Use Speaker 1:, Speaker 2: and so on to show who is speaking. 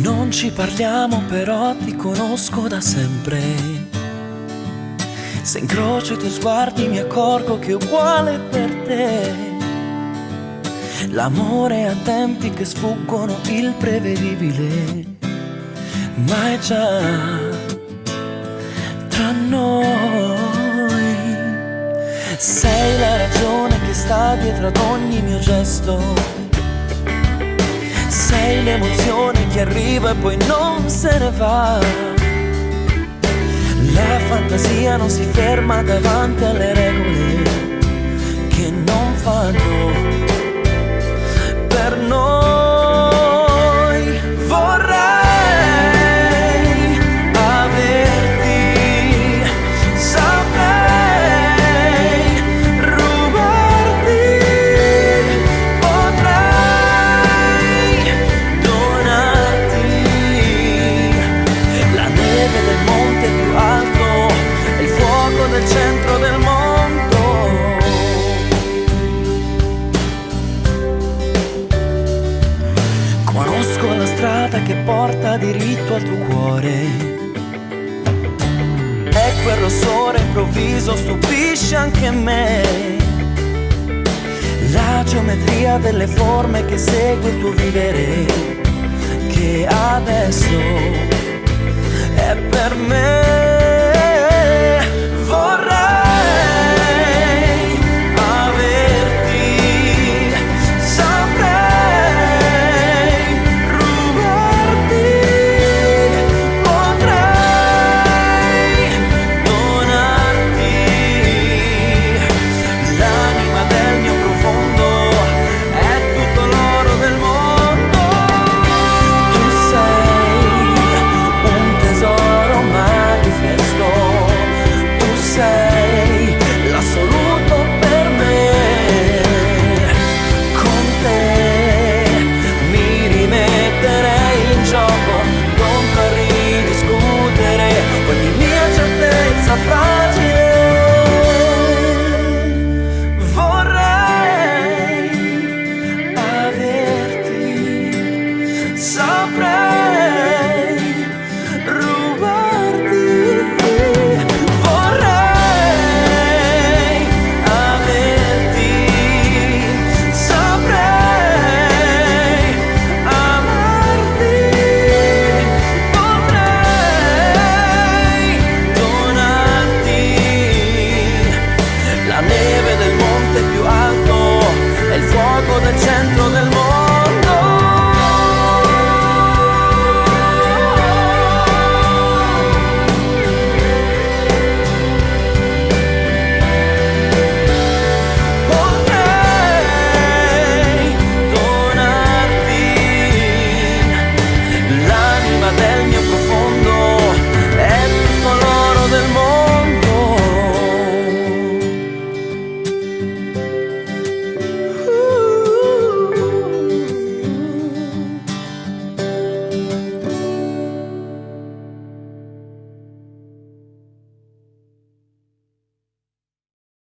Speaker 1: Non ci parliamo però ti conosco da sempre. Se incrocio i tuoi sguardi mi accorgo che è uguale per te. L'amore ha tempi che sfuggono il prevedibile, ma è già tra noi. Sei la ragione che sta dietro ad ogni mio gesto. Sei l'emozione che arriva e poi non se ne va. La fantasia non si ferma davanti alle regole che non fanno per noi. Vorrei averti, saprei rubarti, potrei donarti la neve del monte più alto e il fuoco del centro del mondo. Conosco la strada che porta diritto al tuo cuore e quel rossore improvviso stupisce anche me. La geometria delle forme che segue il tuo vivere, che adesso è per me.